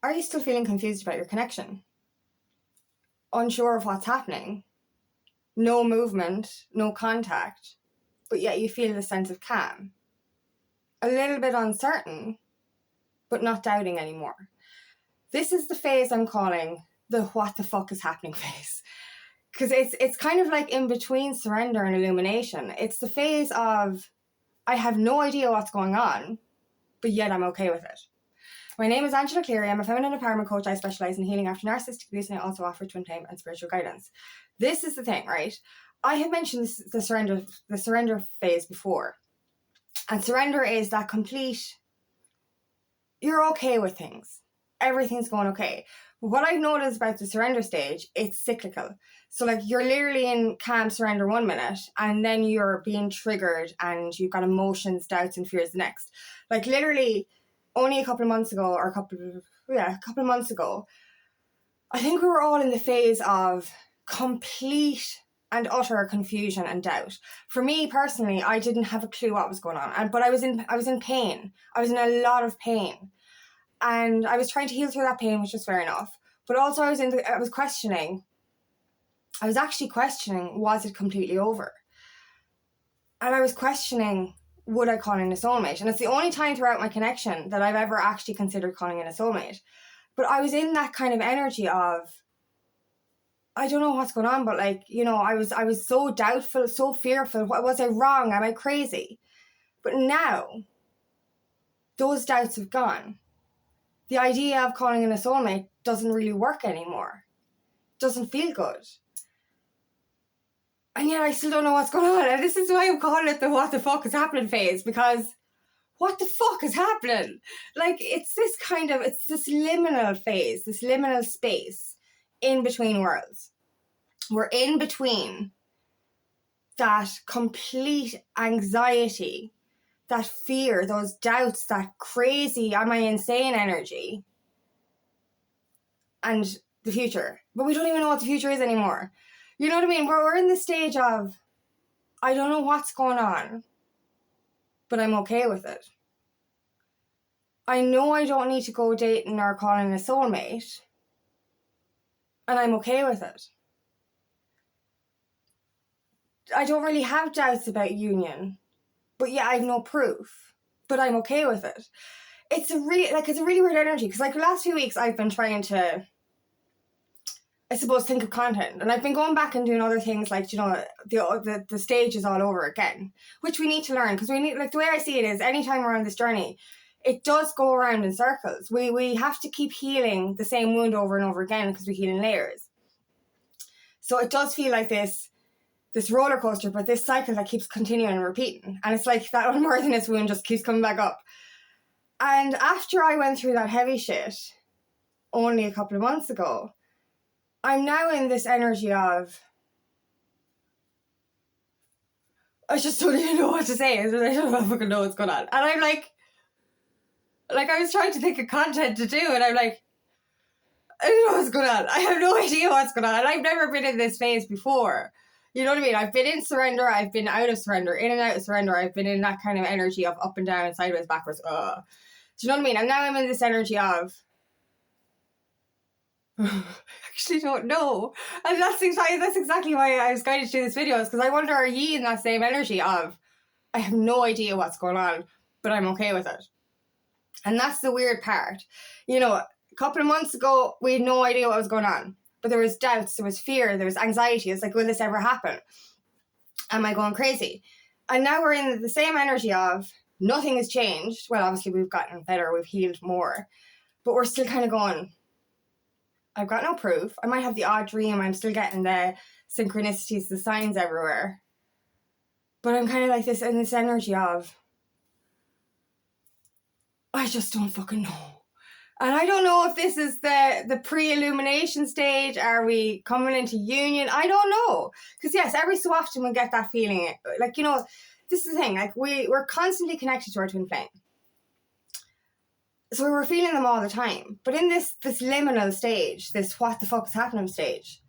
Are you still feeling confused about your connection? Unsure of what's happening? No movement, no contact, but yet you feel a sense of calm. A little bit uncertain, but not doubting anymore. This is the phase I'm calling the what the fuck is happening phase. Because it's kind of like in between surrender and illumination. It's the phase of, I have no idea what's going on, but yet I'm okay with it. My name is Angela Cleary. I'm a feminine empowerment coach. I specialise in healing after narcissistic abuse, and I also offer twin flame and spiritual guidance. This is the thing, right? I have mentioned the surrender phase before. And surrender is that complete, you're okay with things. Everything's going okay. But what I've noticed about the surrender stage, it's cyclical. So like you're literally in calm surrender 1 minute, and then you're being triggered and you've got emotions, doubts and fears the next. Like literally only a couple of months ago, I think we were all in the phase of complete and utter confusion and doubt. For me personally, I didn't have a clue what was going on, but I was in pain. I was in a lot of pain, and I was trying to heal through that pain, which was fair enough. But also I was actually questioning, was it completely over? And I was questioning, would I call in a soulmate? And it's the only time throughout my connection that I've ever actually considered calling in a soulmate. But I was in that kind of energy of, I don't know what's going on, but like, you know, I was so doubtful, so fearful. Was I wrong? Am I crazy? But now, those doubts have gone. The idea of calling in a soulmate doesn't really work anymore. Doesn't feel good. And yet I still don't know what's going on. And this is why I'm calling it the what the fuck is happening phase, because what the fuck is happening? Like, it's this liminal phase, this liminal space in between worlds. We're in between that complete anxiety, that fear, those doubts, that crazy, am I insane energy, and the future. But we don't even know what the future is anymore. You know what I mean? We're in the stage of, I don't know what's going on, but I'm okay with it. I know I don't need to go dating or calling a soulmate, and I'm okay with it. I don't really have doubts about union, but yeah, I have no proof, but I'm okay with it. It's a really weird energy, because like the last few weeks I've been trying to, I suppose, think of content, and I've been going back and doing other things, like, you know, the stage is all over again, which we need to learn, because we need, like, the way I see it is, anytime we're on this journey, it does go around in circles. We have to keep healing the same wound over and over again, because we heal in layers. So it does feel like this roller coaster, but this cycle that keeps continuing and repeating, and it's like that unworthiness wound just keeps coming back up. And after I went through that heavy shit only a couple of months ago, I'm now in this energy of, I just don't even know what to say. I don't fucking know what's going on. And I'm like I was trying to think of content to do, and I'm like, I don't know what's going on. I have no idea what's going on. And I've never been in this phase before. You know what I mean? I've been in surrender, I've been out of surrender, in and out of surrender. I've been in that kind of energy of up and down, sideways, backwards. Do you know what I mean? And now I'm in this energy of, I actually don't know. And that's exactly why I was guided to do this video, is because I wonder, are ye in that same energy of, I have no idea what's going on, but I'm okay with it? And that's the weird part. You know, a couple of months ago, we had no idea what was going on, but there was doubts, there was fear, there was anxiety. It's like, will this ever happen? Am I going crazy? And now we're in the same energy of, nothing has changed. Well, obviously we've gotten better, we've healed more, but we're still kind of going, I've got no proof. I might have the odd dream. I'm still getting the synchronicities, the signs everywhere. But I'm kind of like this, in this energy of, I just don't fucking know. And I don't know if this is the pre-illumination stage. Are we coming into union? I don't know. Because yes, every so often we'll get that feeling. Like, you know, this is the thing. Like, we're constantly connected to our twin flame. So we're feeling them all the time. But in this liminal stage, this what the fuck is happening stage,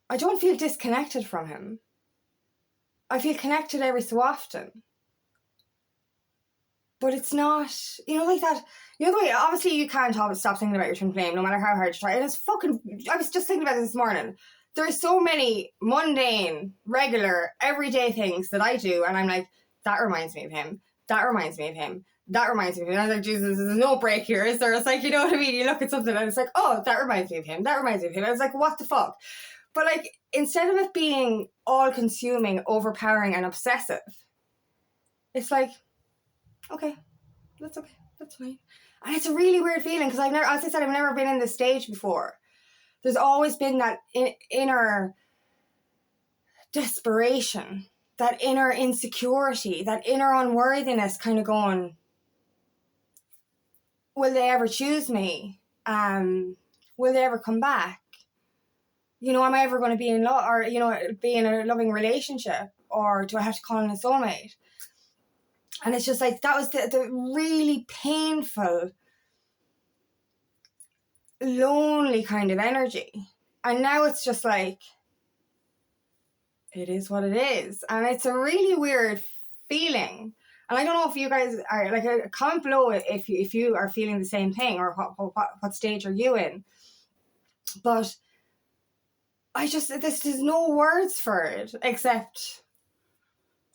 I don't feel disconnected from him. I feel connected every so often. But it's not, like that, the way, obviously you can't stop thinking about your twin flame, no matter how hard you try. And it's I was just thinking about this morning. There's so many mundane, regular, everyday things that I do, and I'm like, that reminds me of him. That reminds me of him. That reminds me of him. And I was like, Jesus, there's no break here, is there? It's like, you know what I mean? You look at something and it's like, oh, that reminds me of him. That reminds me of him. I was like, what the fuck? But like, instead of it being all-consuming, overpowering, and obsessive, it's like, okay, that's okay. That's fine. And it's a really weird feeling because as I said, I've never been in this stage before. There's always been that inner desperation, that inner insecurity, that inner unworthiness kind of going, will they ever choose me? Will they ever come back? Am I ever going to be in love or, be in a loving relationship, or do I have to call in a soulmate? And it's just like, that was the really painful, lonely kind of energy. And now it's just like, it is what it is. And it's a really weird feeling. And I don't know if you guys are, like, comment below if you are feeling the same thing, or what stage are you in. But there's no words for it except,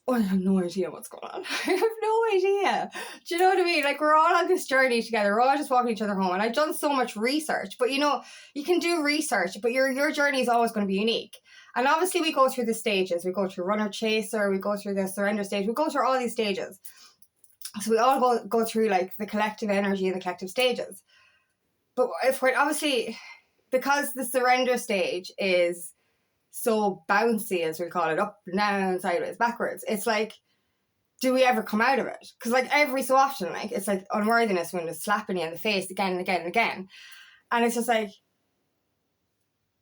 I have no idea what's going on. I have no idea. Do you know what I mean? Like, we're all on this journey together. We're all just walking each other home. And I've done so much research. But, you can do research, but your journey is always going to be unique. And obviously we go through the stages. We go through runner chaser. We go through the surrender stage. We go through all these stages. So we all go through, like, the collective energy and the collective stages. But if we're obviously, because the surrender stage is so bouncy, as we call it, up and down, sideways, backwards, it's like, do we ever come out of it? Because, like, every so often, like, it's like unworthiness when it's slapping you in the face again and again and again. And it's just like,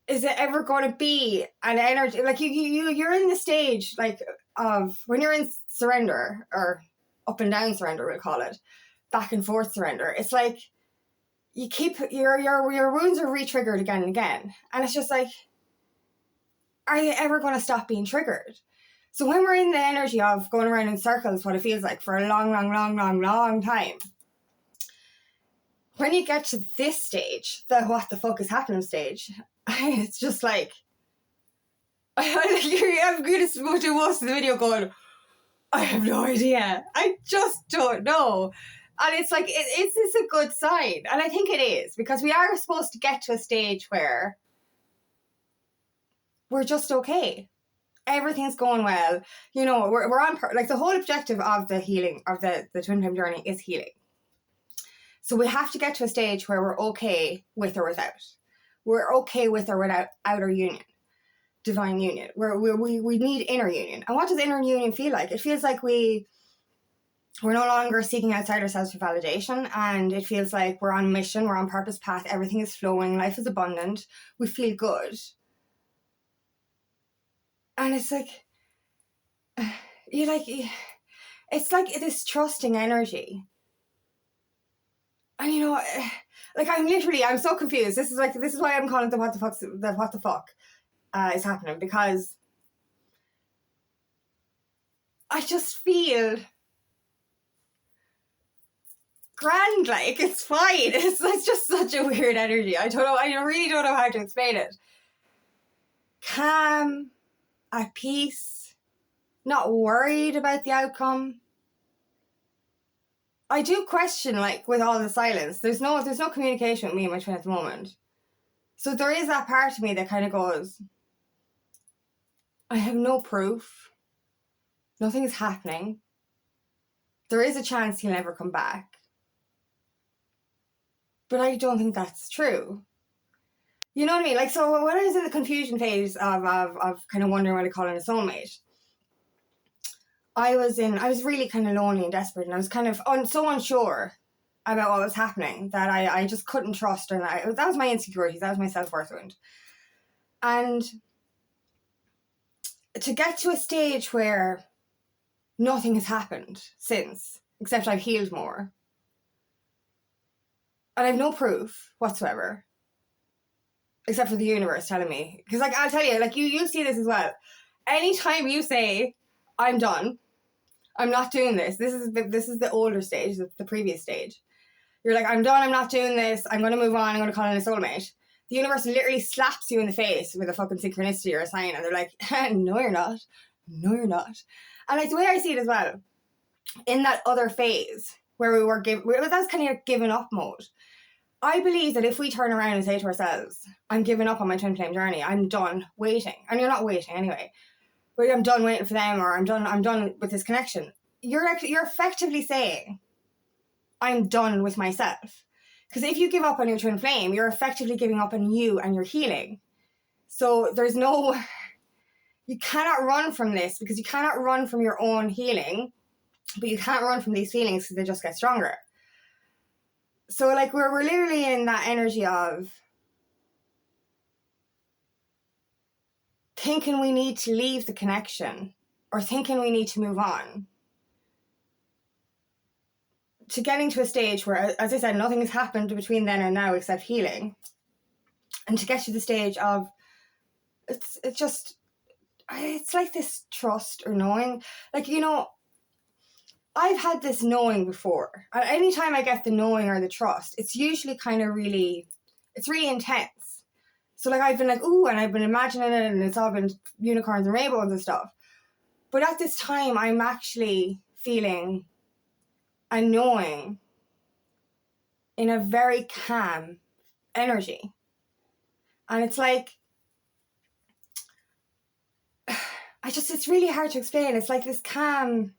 is it ever going to be an energy? Like, you're in the stage, like, of when you're in surrender, or up and down surrender, we'll call it, back and forth surrender. It's like, you keep, your wounds are re-triggered again and again. And it's just like, are you ever going to stop being triggered? So when we're in the energy of going around in circles, what it feels like for a long, long, long, long, long time, when you get to this stage, the what the fuck is happening stage, it's just like, I'm going to do most of the video going, I have no idea. I just don't know. And it's like, is this a good sign? And I think it is, because we are supposed to get to a stage where we're just okay. Everything's going well. We're on, like, the whole objective of the healing, of the twin flame journey, is healing. So we have to get to a stage where we're okay with or without. We're okay with or without outer union, divine union. We need inner union. And what does inner union feel like? It feels like we're no longer seeking outside ourselves for validation, and it feels like we're on mission, we're on purpose path, everything is flowing, life is abundant, we feel good. And it's like, it's like this trusting energy. And like, I'm so confused. This is why I'm calling it the what the fuck is happening, because I just feel grand, like, it's fine. It's just such a weird energy. I really don't know how to explain it. Calm, at peace, not worried about the outcome. I do question, like, with all the silence, there's no communication with me and my twin at the moment. So there is that part of me that kind of goes, I have no proof. Nothing is happening. There is a chance he'll never come back. But I don't think that's true. You know what I mean? Like, so when I was in the confusion phase of kind of wondering what to call in a soulmate, I was really kind of lonely and desperate, and I was kind of so unsure about what was happening that I just couldn't trust, and that was my insecurities, that was my self-worth wound. And to get to a stage where nothing has happened since, except I've healed more, and I have no proof whatsoever, except for the universe telling me. Because, like, I'll tell you, like, you see this as well. Anytime you say, I'm done, I'm not doing this. This is the older stage, the previous stage. You're like, I'm done, I'm not doing this, I'm going to move on, I'm going to call in a soulmate. The universe literally slaps you in the face with a fucking synchronicity or a sign, and they're like, no, you're not. No, you're not. And like the way I see it as well, in that other phase where that was kind of giving up mode. I believe that if we turn around and say to ourselves, I'm giving up on my twin flame journey, I'm done waiting, and you're not waiting anyway, but I'm done waiting for them, or I'm done with this connection. You're effectively saying, I'm done with myself. Because if you give up on your twin flame, you're effectively giving up on you and your healing. So you cannot run from this, because you cannot run from your own healing, but you can't run from these feelings because they just get stronger. So like we're literally in that energy of thinking we need to leave the connection, or thinking we need to move on, to getting to a stage where, as I said, nothing has happened between then and now except healing. And to get to the stage of, it's like this trust or knowing. Like, you know, I've had this knowing before. And anytime I get the knowing or the trust, it's usually kind of it's really intense. So like I've been like, ooh, and I've been imagining it, and it's all been unicorns and rainbows and stuff. But at this time, I'm actually feeling and knowing in a very calm energy. And it's like, it's really hard to explain. It's like this calm,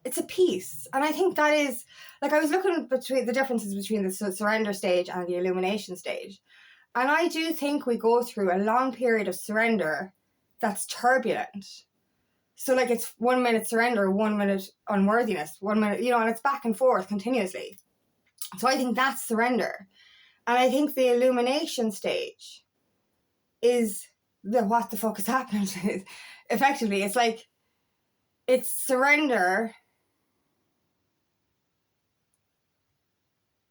it's a peace. And I think that is, like, I was looking between the differences between the surrender stage and the illumination stage. And I do think we go through a long period of surrender that's turbulent. So like it's 1 minute surrender, 1 minute unworthiness, 1 minute, you know, and it's back and forth continuously. So I think that's surrender. And I think the illumination stage is the what the fuck is happening. Effectively, it's like, it's surrender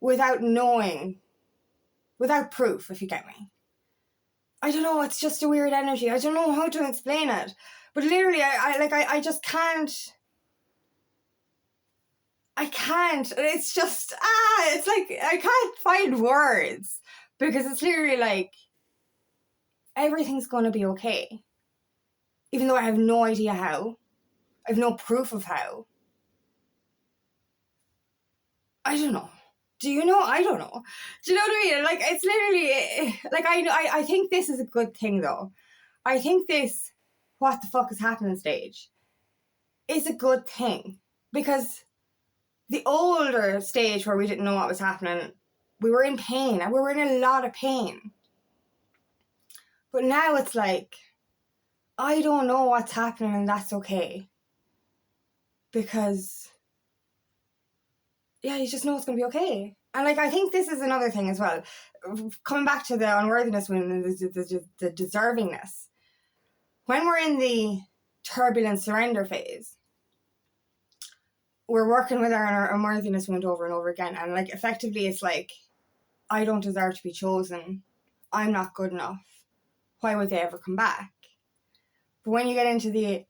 without knowing, without proof, if you get me. I don't know, it's just a weird energy. I don't know how to explain it. But literally, I just can't. I can't. It's just, it's like, I can't find words. Because it's literally like, everything's going to be okay. Even though I have no idea how. I have no proof of how. I don't know. Do you know? I don't know. Do you know what I mean? Like, it's literally, like, I think this is a good thing, though. I think this, what the fuck is happening stage, is a good thing. Because the older stage where we didn't know what was happening, we were in pain, and we were in a lot of pain. But now it's like, I don't know what's happening, and that's okay. Because, yeah, you just know it's going to be okay. And like, I think this is another thing as well. Coming back to the unworthiness and the deservingness. When we're in the turbulent surrender phase, we're working with our unworthiness wound over and over again. And like, effectively, it's like, I don't deserve to be chosen. I'm not good enough. Why would they ever come back? But when you get into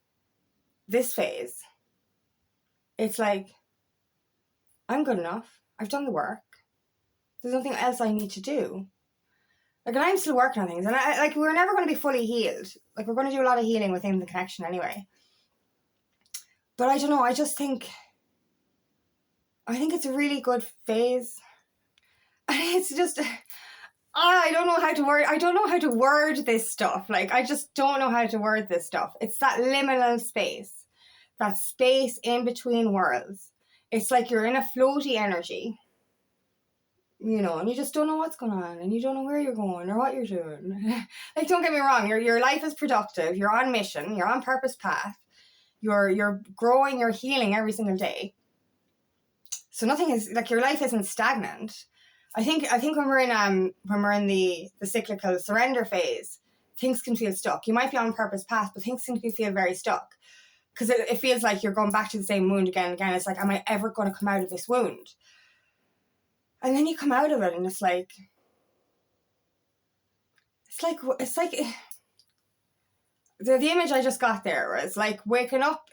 this phase, it's like, I'm good enough. I've done the work. There's nothing else I need to do. Like, and I'm still working on things. And we're never going to be fully healed. Like, we're going to do a lot of healing within the connection anyway. But I don't know. I think it's a really good phase. And it's just, I don't know how to word this stuff. Like, I just don't know how to word this stuff. It's that liminal space. That space in between worlds. It's like you're in a floaty energy, you know, and you just don't know what's going on, and you don't know where you're going or what you're doing. Like, don't get me wrong, your life is productive, you're on mission, you're on purpose path, you're growing, you're healing every single day. So nothing is, like, your life isn't stagnant. I think when we're in the cyclical surrender phase, things can feel stuck. You might be on purpose path, but things can feel very stuck. Because it feels like you're going back to the same wound again and again. It's like, am I ever going to come out of this wound? And then you come out of it, and it's like the image I just got there was like waking up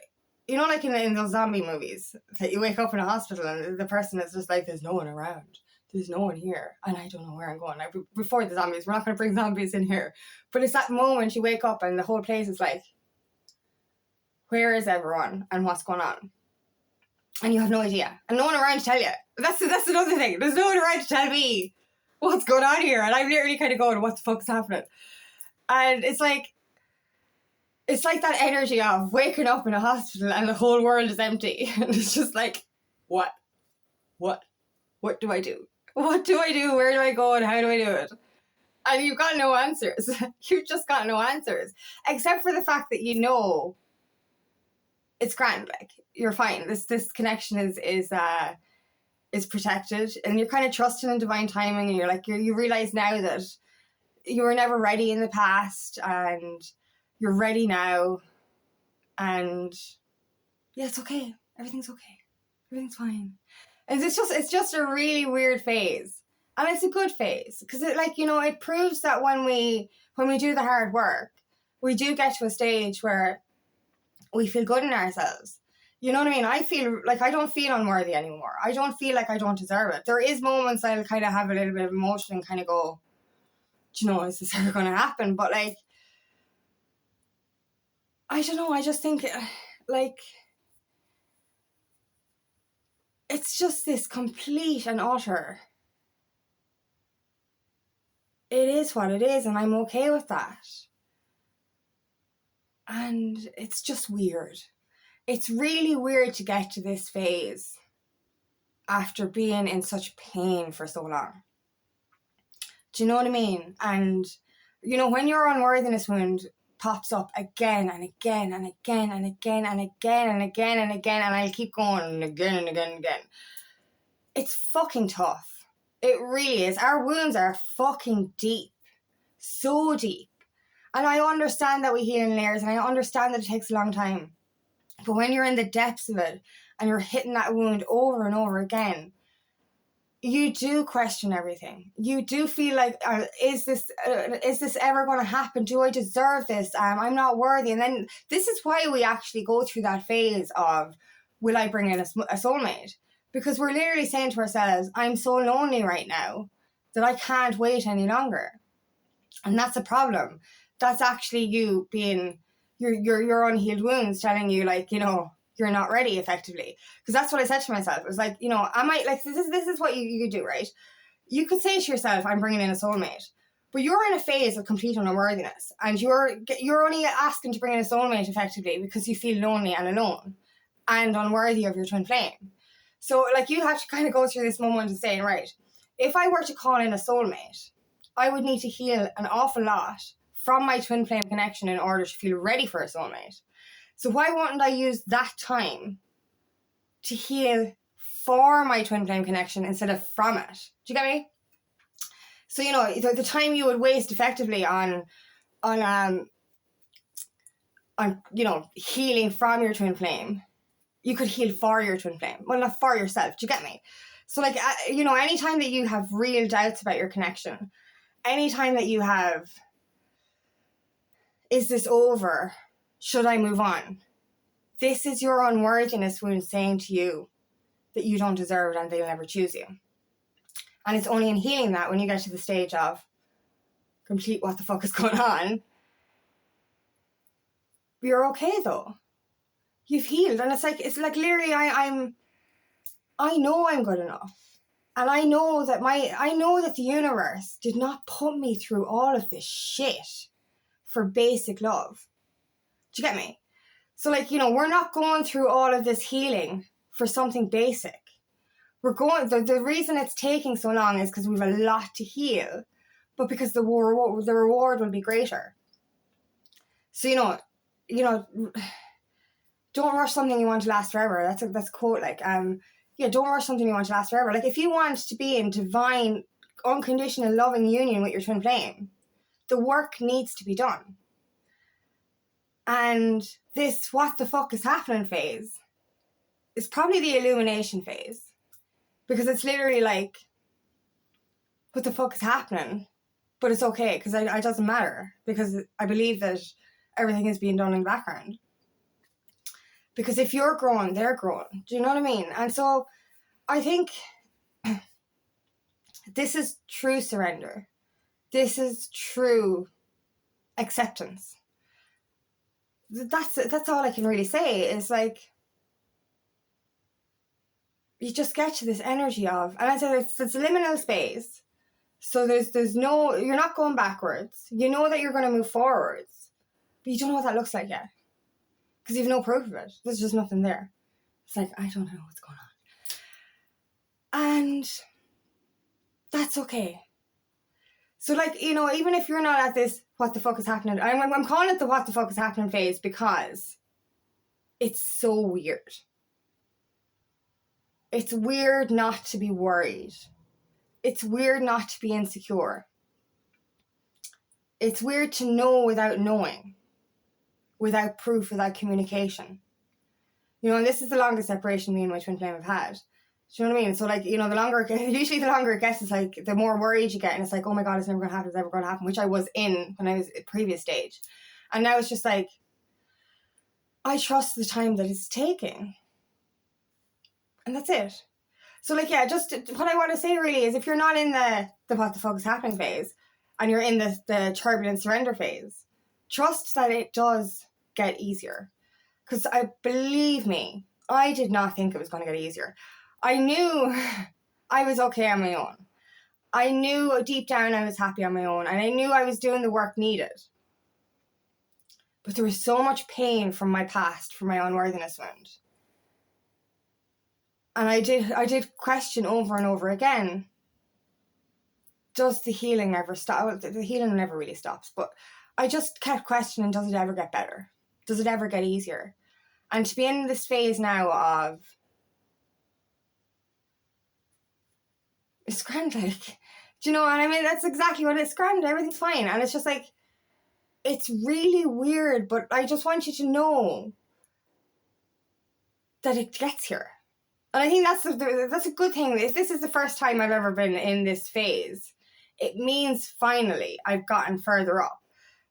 you know, like in those zombie movies, that you wake up in a hospital and the person is just like, there's no one around. There's no one here. And I don't know where I'm going. Like, before the zombies, we're not going to bring zombies in here. But it's that moment you wake up and the whole place is like, where is everyone and what's going on? And you have no idea. And no one around to tell you. That's another thing. There's no one around to tell me what's going on here. And I'm literally kind of going, what the fuck's happening? And it's like that energy of waking up in a hospital and the whole world is empty. And it's just like, what do I do? What do I do? Where do I go? And how do I do it? And you've got no answers. You've just got no answers. Except for the fact that you know it's grand, like, you're fine. This connection is protected, and you're kind of trusting in divine timing, and you're like, you realize now that you were never ready in the past, and you're ready now, and yeah, it's okay. Everything's okay. Everything's fine. And it's just a really weird phase, and it's a good phase because it, like, you know, it proves that when we do the hard work, we do get to a stage where we feel good in ourselves. You know what I mean? I feel like I don't feel unworthy anymore. I don't feel like I don't deserve it. There is moments I'll kind of have a little bit of emotion and kind of go, do you know, is this ever going to happen? But like, I don't know. I just think like, it's just this complete and utter, it is what it is, and I'm okay with that. And it's just weird. It's really weird to get to this phase after being in such pain for so long. Do you know what I mean? And, you know, when your unworthiness wound pops up again and again and again and again and again and again and again, and I'll keep going again and again and again, it's fucking tough. It really is. Our wounds are fucking deep. So deep. And I understand that we heal in layers, and I understand that it takes a long time. But when you're in the depths of it and you're hitting that wound over and over again, you do question everything. You do feel like, is this ever going to happen? Do I deserve this? I'm not worthy. And then this is why we actually go through that phase of, will I bring in a soulmate? Because we're literally saying to ourselves, I'm so lonely right now that I can't wait any longer. And that's a problem. That's actually you being your unhealed wounds telling you, like, you know, you're not ready effectively. Because that's what I said to myself. It was like, you know, I might, like, this is what you could do, right? You could say to yourself, I'm bringing in a soulmate. But you're in a phase of complete unworthiness. And you're only asking to bring in a soulmate effectively because you feel lonely and alone and unworthy of your twin flame. So, like, you have to kind of go through this moment of saying, right, if I were to call in a soulmate, I would need to heal an awful lot from my twin flame connection in order to feel ready for a soulmate. So why wouldn't I use that time to heal for my twin flame connection instead of from it? Do you get me? So, you know, the time you would waste effectively on you know, healing from your twin flame, you could heal for your twin flame. Well, not for yourself. Do you get me? So, like, you know, anytime that you have real doubts about your connection, anytime that you have, is this over? Should I move on? This is your unworthiness wound saying to you that you don't deserve it and they'll never choose you. And it's only in healing that, when you get to the stage of complete what the fuck is going on, you're okay though. You've healed. And it's like literally I know I'm good enough. And I know that the universe did not put me through all of this shit for basic love. Do you get me? So, like, you know, we're not going through all of this healing for something basic. We're going, the reason it's taking so long is because we have a lot to heal, but because the reward will be greater. So, you know, don't rush something you want to last forever. That's a quote, like, yeah, don't rush something you want to last forever. Like, if you want to be in divine, unconditional, loving union with your twin flame, the work needs to be done. And this what the fuck is happening phase is probably the illumination phase. Because it's literally like, what the fuck is happening? But it's okay, because it doesn't matter. Because I believe that everything is being done in the background. Because if you're growing, they're growing. Do you know what I mean? And so I think this is true surrender. This is true acceptance. That's all I can really say is like, you just get to this energy of, and I said it's liminal space. So there's no, you're not going backwards. You know that you're going to move forwards, but you don't know what that looks like yet. Because you've no proof of it. There's just nothing there. It's like, I don't know what's going on. And that's okay. So like, you know, even if you're not at this, what the fuck is happening? I'm calling it the what the fuck is happening phase because it's so weird. It's weird not to be worried. It's weird not to be insecure. It's weird to know without knowing. Without proof, without communication. You know, and this is the longest separation me and my twin flame have had. Do you know what I mean? So like, you know, usually the longer it gets, it's like, the more worried you get, and it's like, oh my God, it's never going to happen, it's never going to happen, which I was in when I was at previous stage. And now it's just like, I trust the time that it's taking. And that's it. So like, yeah, just what I want to say really is, if you're not in the what the fuck is happening phase, and you're in the turbulent surrender phase, trust that it does get easier. Because believe me, I did not think it was going to get easier. I knew I was okay on my own. I knew deep down I was happy on my own. And I knew I was doing the work needed. But there was so much pain from my past, from my unworthiness wound. And I did question over and over again, does the healing never stop? Well, the healing never really stops, but I just kept questioning, does it ever get better? Does it ever get easier? And to be in this phase now of, it's grand, like, do you know what I mean? That's exactly what it's grand. Everything's fine. And it's just like, it's really weird, but I just want you to know that it gets here. And I think that's a good thing. If this is the first time I've ever been in this phase, it means finally I've gotten further up.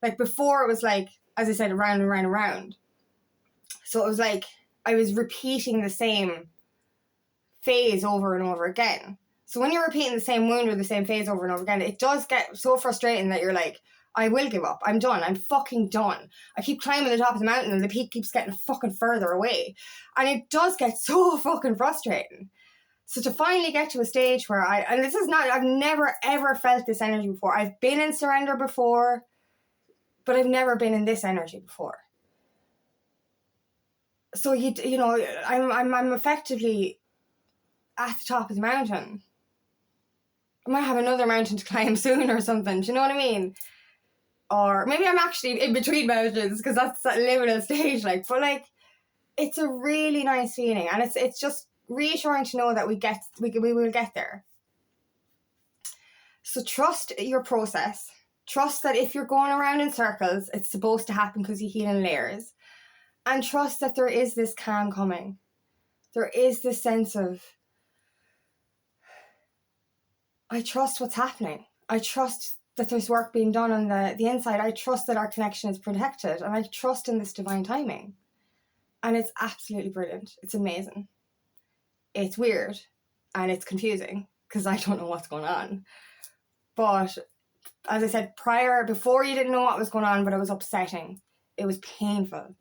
Like before it was like, as I said, around and round and round. So it was like I was repeating the same phase over and over again. So when you're repeating the same wound or the same phase over and over again, it does get so frustrating that you're like, I will give up. I'm done. I'm fucking done. I keep climbing the top of the mountain and the peak keeps getting fucking further away. And it does get so fucking frustrating. So to finally get to a stage where I've never ever felt this energy before. I've been in surrender before, but I've never been in this energy before. So you know, I'm effectively at the top of the mountain. I might have another mountain to climb soon or something. Do you know what I mean? Or maybe I'm actually in between mountains because that's that liminal stage. Like, but like, it's a really nice feeling, and it's just reassuring to know that we will get there. So trust your process. Trust that if you're going around in circles, it's supposed to happen because you heal in layers. And trust that there is this calm coming. There is this sense of, I trust what's happening. I trust that there's work being done on the inside. I trust that our connection is protected. And I trust in this divine timing. And it's absolutely brilliant. It's amazing. It's weird. And it's confusing because I don't know what's going on. But as I said before you didn't know what was going on, but it was upsetting. It was painful.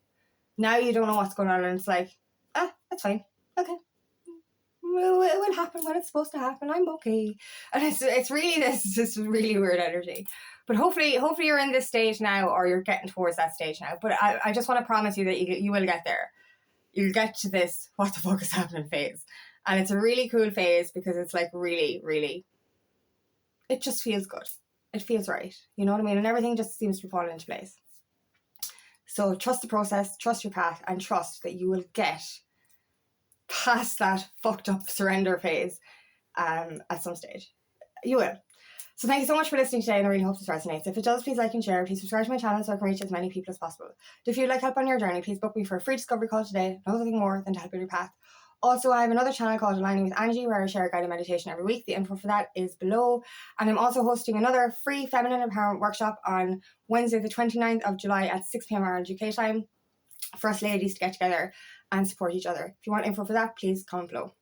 Now you don't know what's going on and it's like, that's fine. Okay. It will happen when it's supposed to happen. I'm okay. And it's really this really weird energy. But hopefully you're in this stage now, or you're getting towards that stage now. But I just want to promise you that you will get there. You'll get to this what the fuck is happening phase. And it's a really cool phase because it's like really, really, it just feels good. It feels right. You know what I mean? And everything just seems to be falling into place. So trust the process, trust your path, and trust that you will get past that fucked up surrender phase at some stage. You will. So thank you so much for listening today, and I really hope this resonates. If it does, please like and share. Please subscribe to my channel so I can reach as many people as possible. If you'd like help on your journey, please book me for a free discovery call today. Nothing more than to help you on your path. Also, I have another channel called Aligning with Angie where I share a guided meditation every week. The info for that is below. And I'm also hosting another free feminine empowerment workshop on Wednesday the 29th of July at 6 p.m. Ireland UK time for us ladies to get together and support each other. If you want info for that, please comment below.